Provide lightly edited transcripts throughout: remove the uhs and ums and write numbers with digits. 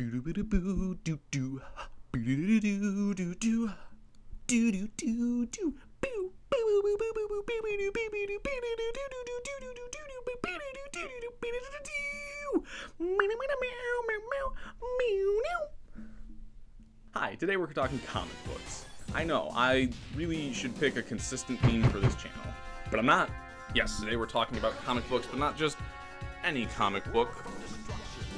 Hi, today we're talking comic books. I know, I really should pick a consistent theme for this channel, but I'm not. Yes, today we're talking about comic books, but not just any comic book.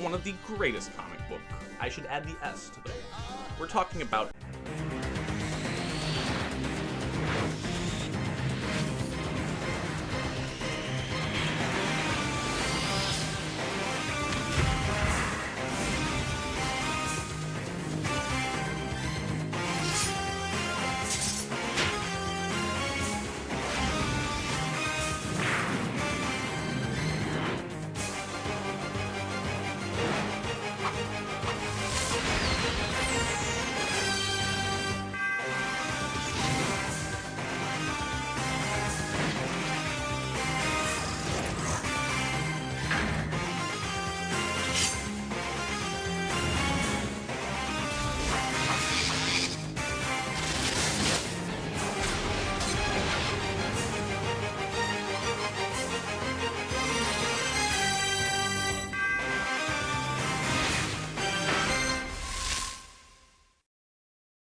One of the greatest comic book. I should add the S to those. We're talking about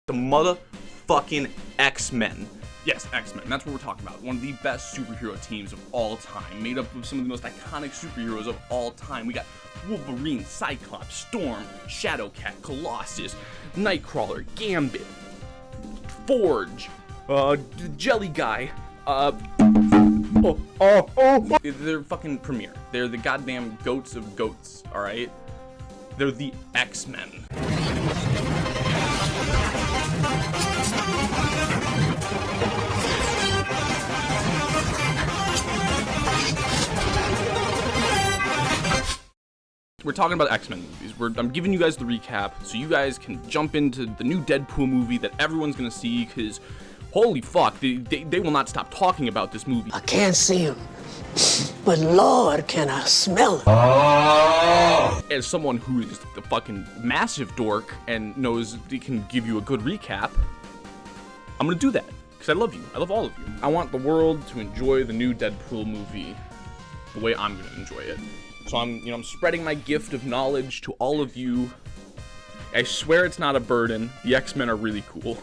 the motherfucking X-Men. Yes, X-Men. That's what we're talking about. One of the best superhero teams of all time, made up of some of the most iconic superheroes of all time. We got Wolverine, Cyclops, Storm, ShadowCat, Colossus, Nightcrawler, Gambit, Forge, Jelly Guy, they're fucking premier. They're the goddamn goats of goats, alright? They're the X-Men. We're talking about X-Men movies. I'm giving you guys the recap so you guys can jump into the new Deadpool movie that everyone's gonna see, because holy fuck, they will not stop talking about this movie. I can't see him, but Lord, can I smell him? Oh. As someone who is the fucking massive dork and knows they can give you a good recap, I'm gonna do that, because I love you. I love all of you. I want the world to enjoy the new Deadpool movie the way I'm gonna enjoy it. So I'm spreading my gift of knowledge to all of you. I swear it's not a burden. The X-Men are really cool.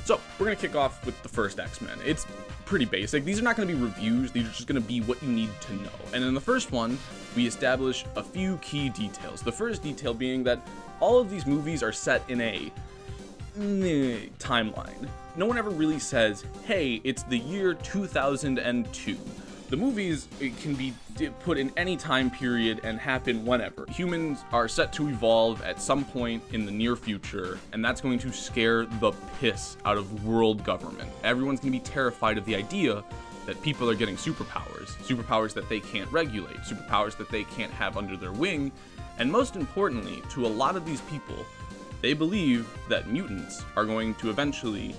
So, we're gonna kick off with the first X-Men. It's pretty basic. These are not gonna be reviews, these are just gonna be what you need to know. And in the first one, we establish a few key details. The first detail being that all of these movies are set in a timeline. No one ever really says, hey, it's the year 2002. The movies can be put in any time period and happen whenever. Humans are set to evolve at some point in the near future, and that's going to scare the piss out of world government. Everyone's gonna be terrified of the idea that people are getting superpowers that they can't regulate, superpowers that they can't have under their wing, and most importantly, to a lot of these people, they believe that mutants are going to eventually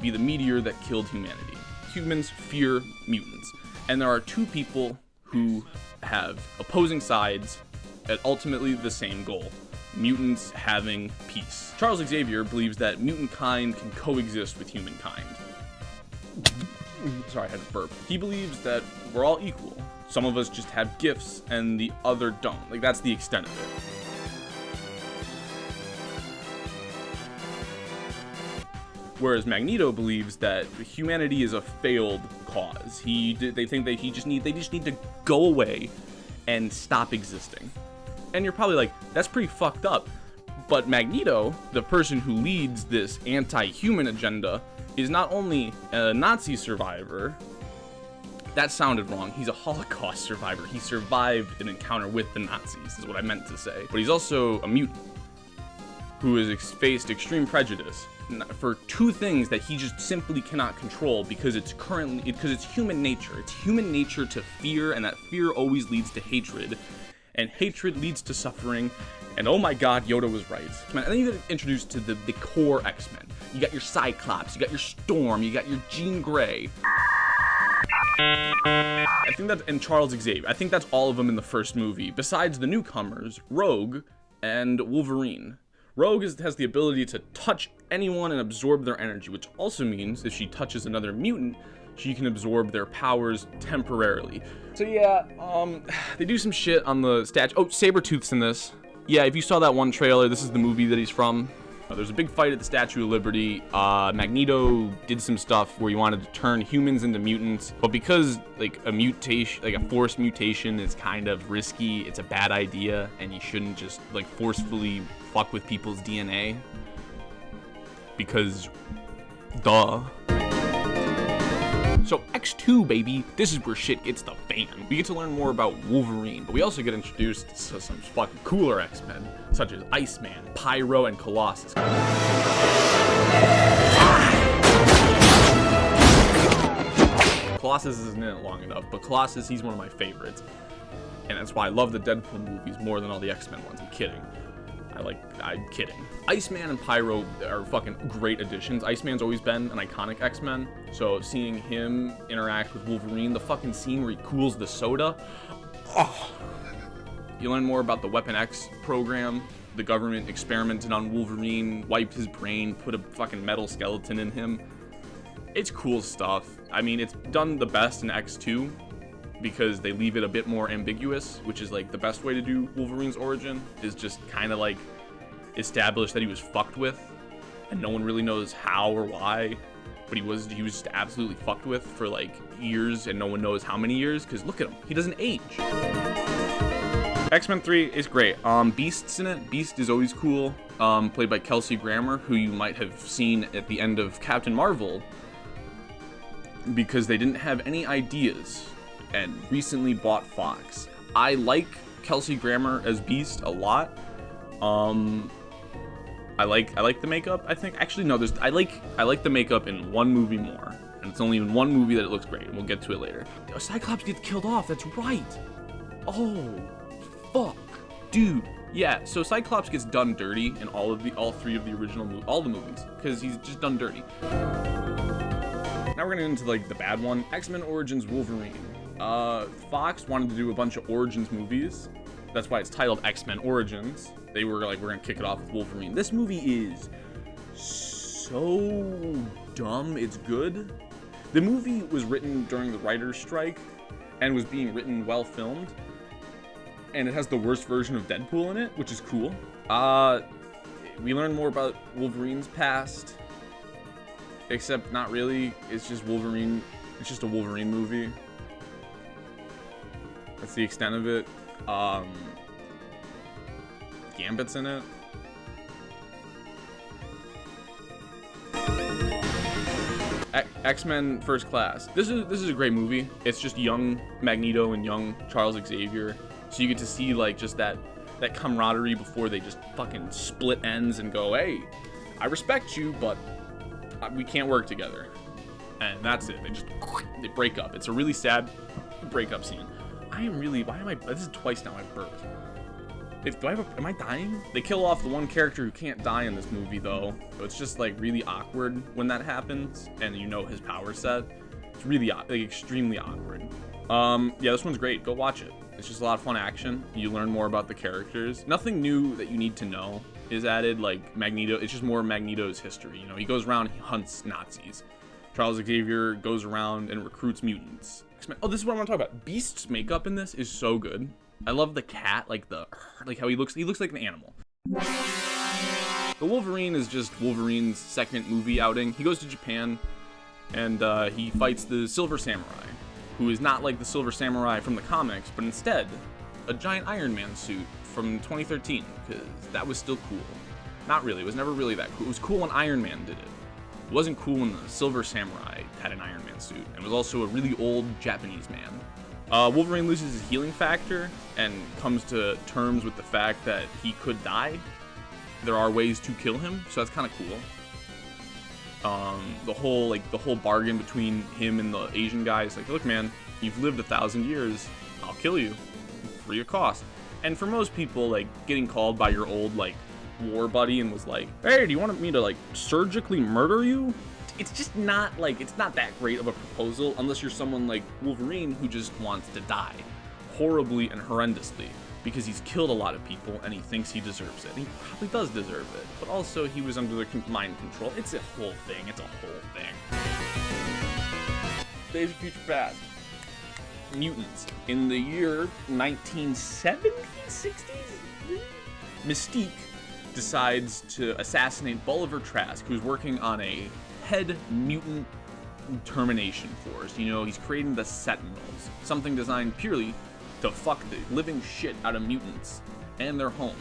be the meteor that killed humanity. Humans fear mutants. And there are two people who have opposing sides at ultimately the same goal: mutants having peace. Charles Xavier believes that mutant kind can coexist with humankind. Sorry, I had to burp. He believes that we're all equal. Some of us just have gifts and the other don't. Like, that's the extent of it. Whereas Magneto believes that humanity is a failed cause. They think that they just need to go away and stop existing. And you're probably like, that's pretty fucked up. But Magneto, the person who leads this anti-human agenda, is not only a Nazi survivor. That sounded wrong. He's a Holocaust survivor. He survived an encounter with the Nazis, is what I meant to say. But he's also a mutant who has faced extreme prejudice for two things that he just simply cannot control, because it's human nature. It's human nature to fear, and that fear always leads to hatred, and hatred leads to suffering. And oh my god, Yoda was right. And then you get introduced to the core X-Men. You got your Cyclops, you got your Storm, you got your Jean Grey. I think that's, and Charles Xavier. I think that's all of them in the first movie. Besides the newcomers, Rogue and Wolverine. Rogue has the ability to touch anyone and absorb their energy, which also means if she touches another mutant, she can absorb their powers temporarily. So yeah, they do some shit on the statue. Oh, Sabretooth's in this. Yeah, if you saw that one trailer, this is the movie that he's from. There's a big fight at the Statue of Liberty. Magneto did some stuff where he wanted to turn humans into mutants, but because like a mutation, like a forced mutation is kind of risky, it's a bad idea, and you shouldn't just like forcefully fuck with people's DNA. Because, duh. So X2, baby, this is where shit gets the fan. We get to learn more about Wolverine, but we also get introduced to some fucking cooler X-Men, such as Iceman, Pyro, and Colossus. Colossus isn't in it long enough, but Colossus, he's one of my favorites. And that's why I love the Deadpool movies more than all the X-Men ones. I'm kidding. I'm kidding. Iceman and Pyro are fucking great additions. Iceman's always been an iconic X-Men, so seeing him interact with Wolverine, the fucking scene where he cools the soda, oh. You learn more about the Weapon X program. The government experimented on Wolverine, wiped his brain, put a fucking metal skeleton in him. It's cool stuff. I mean, it's done the best in X2, because they leave it a bit more ambiguous, which is like the best way to do Wolverine's origin, is just kind of like establish that he was fucked with and no one really knows how or why, but he was just absolutely fucked with for like years and no one knows how many years, because look at him, he doesn't age. X-Men 3 is great. Beast's in it. Beast is always cool, played by Kelsey Grammer, who you might have seen at the end of Captain Marvel, because they didn't have any ideas and recently bought Fox. I like Kelsey Grammer as Beast a lot. I like the makeup, I think. Actually, no, I like the makeup in one movie more. And it's only in one movie that it looks great, and we'll get to it later. Cyclops gets killed off, that's right. Oh, fuck. Dude. Yeah, so Cyclops gets done dirty in all three of the original all the movies, because he's just done dirty. Now we're gonna get into like the bad one. X-Men Origins Wolverine. Fox wanted to do a bunch of Origins movies. That's why it's titled X-Men Origins. They were like, we're gonna kick it off with Wolverine. This movie is so dumb, it's good. The movie was written during the writer's strike and was being written well filmed. And it has the worst version of Deadpool in it, which is cool. We learn more about Wolverine's past, except not really. It's just Wolverine. It's just a Wolverine movie. That's the extent of it. Gambit's in it. X-Men First Class. This is a great movie. It's just young Magneto and young Charles Xavier. So you get to see like just that camaraderie before they just fucking split ends and go, hey, I respect you, but we can't work together. And that's it. They break up. It's a really sad breakup scene. This is twice now I've burped. Am I dying? They kill off the one character who can't die in this movie though. So it's just like really awkward when that happens and you know his power set. It's really like extremely awkward. Yeah, this one's great. Go watch it. It's just a lot of fun action. You learn more about the characters. Nothing new that you need to know is added, like Magneto. It's just more Magneto's history. You know, he goes around, he hunts Nazis. Charles Xavier goes around and recruits mutants. Oh, this is what I want to talk about. Beast's makeup in this is so good. I love the cat, like how he looks like an animal. The Wolverine is just Wolverine's second movie outing. He goes to Japan and he fights the Silver Samurai, who is not like the Silver Samurai from the comics, but instead a giant Iron Man suit from 2013, because that was still cool. Not really, it was never really that cool. It was cool when Iron Man did it. It wasn't cool when the Silver Samurai had an Iron Man suit, and was also a really old Japanese man. Wolverine loses his healing factor and comes to terms with the fact that he could die. There are ways to kill him, so that's kind of cool. The whole bargain between him and the Asian guy is like, look man, you've lived 1,000 years, I'll kill you, free of cost. And for most people, like getting called by your old like war buddy and was like, hey, do you want me to like surgically murder you? It's just not like, it's not that great of a proposal unless you're someone like Wolverine who just wants to die horribly and horrendously because he's killed a lot of people and he thinks he deserves it. And he probably does deserve it, but also he was under their mind control. It's a whole thing. It's a whole thing. Days of Future Past. Mutants. In the year 1970s, 60s, Mystique decides to assassinate Bolivar Trask, who's working on a head mutant termination force. You know, he's creating the Sentinels, something designed purely to fuck the living shit out of mutants and their homes.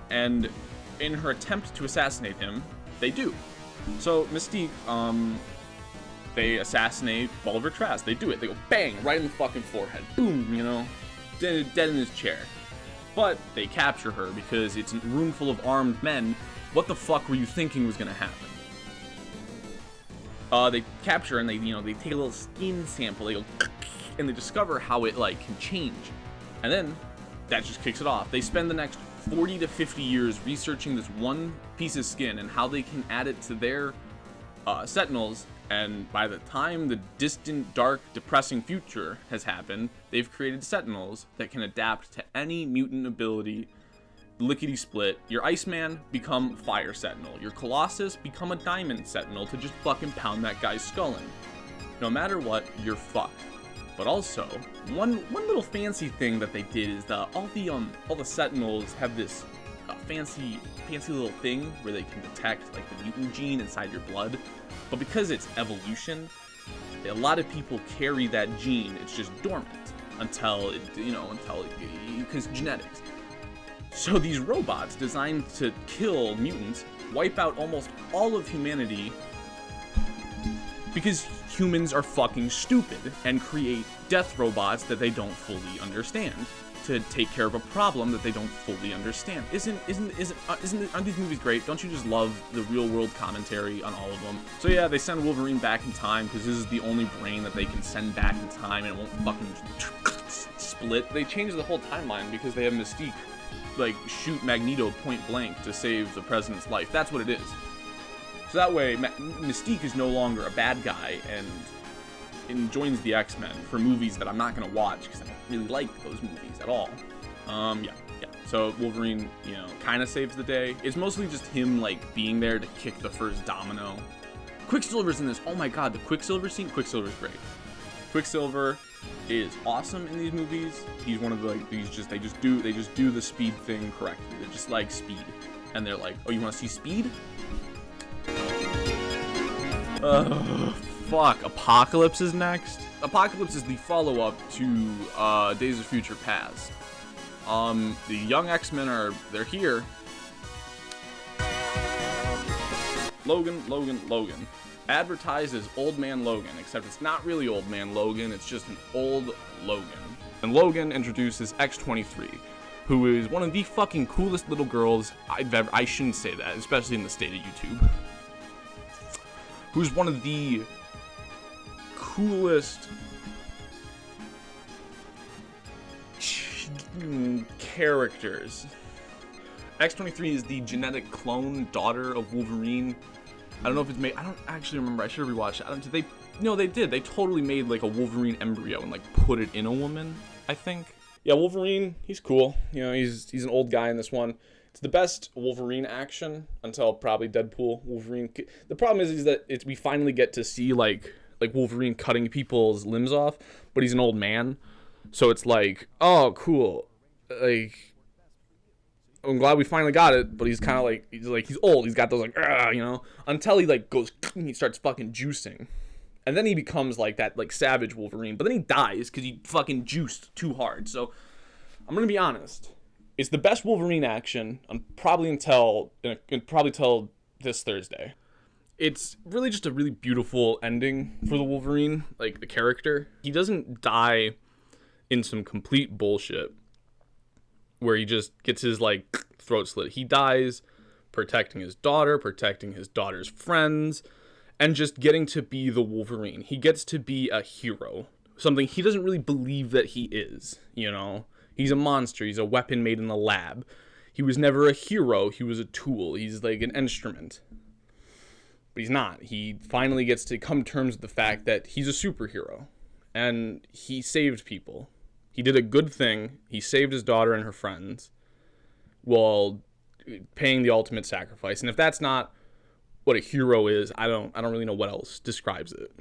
And in her attempt to assassinate him, they do. So Mystique, they assassinate Bolivar Trask. They do it. They go bang right in the fucking forehead. Boom, you know, dead in his chair. But they capture her because it's a room full of armed men. What the fuck were you thinking was gonna happen? They capture her and they take a little skin sample. They go and they discover how it like can change, and then that just kicks it off. They spend the next 40 to 50 years researching this one piece of skin and how they can add it to their Sentinels. And by the time the distant, dark, depressing future has happened, they've created Sentinels that can adapt to any mutant ability, lickety-split. Your Iceman, become Fire Sentinel. Your Colossus, become a Diamond Sentinel to just fucking pound that guy's skull in. No matter what, you're fucked. But also, one little fancy thing that they did is that all the Sentinels have this fancy little thing where they can detect like the mutant gene inside your blood. But because it's evolution, a lot of people carry that gene. It's just dormant until because genetics. So these robots designed to kill mutants wipe out almost all of humanity because humans are fucking stupid and create death robots that they don't fully understand to take care of a problem that they don't fully understand. Aren't these movies great? Don't you just love the real world commentary on all of them? So yeah, they send Wolverine back in time because this is the only brain that they can send back in time and it won't fucking split. They change the whole timeline because they have Mystique like shoot Magneto point blank to save the president's life. That's what it is. So that way Mystique is no longer a bad guy and joins the X-Men for movies that I'm not gonna watch because I don't really like those movies at all. Yeah. So Wolverine, kind of saves the day. It's mostly just him like being there to kick the first domino. Quicksilver's in this. Oh my god, the Quicksilver scene. Quicksilver's great. Quicksilver is awesome in these movies. He's one of the they just do the speed thing correctly. They're just like Speed, and they're like, oh, you want to see Speed? Fuck, Apocalypse is next. Apocalypse is the follow-up to Days of Future Past. The young X-Men they're here. Logan. Advertised as Old Man Logan, except it's not really Old Man Logan, it's just an old Logan. And Logan introduces X-23, who is one of the fucking coolest little girls I shouldn't say that, especially in the state of YouTube. Who's one of the coolest characters. X-23 is the genetic clone daughter of Wolverine. I don't know if it's made. I don't actually remember. I should have rewatched it. Did they? No, they did. They totally made like a Wolverine embryo and like put it in a woman, I think. Yeah, Wolverine, he's cool. He's an old guy in this one. It's the best Wolverine action until probably Deadpool. Wolverine. The problem is that we finally get to see like Wolverine cutting people's limbs off, but he's an old man, so it's like, oh, cool. Like, I'm glad we finally got it, but he's kind of like he's old. He's got those like, until he like goes and he starts fucking juicing, and then he becomes like that like savage Wolverine. But then he dies because he fucking juiced too hard. So I'm gonna be honest. It's the best Wolverine action probably until this Thursday. It's really just a really beautiful ending for the Wolverine, like the character. He doesn't die in some complete bullshit where he just gets his like throat slit. He dies protecting his daughter, protecting his daughter's friends, and just getting to be the Wolverine. He gets to be a hero, something he doesn't really believe that he is, He's a monster. He's a weapon made in the lab. He was never a hero. He was a tool. He's like an instrument. But he's not. He finally gets to come to terms with the fact that he's a superhero. And he saved people. He did a good thing. He saved his daughter and her friends while paying the ultimate sacrifice. And if that's not what a hero is, I don't really know what else describes it.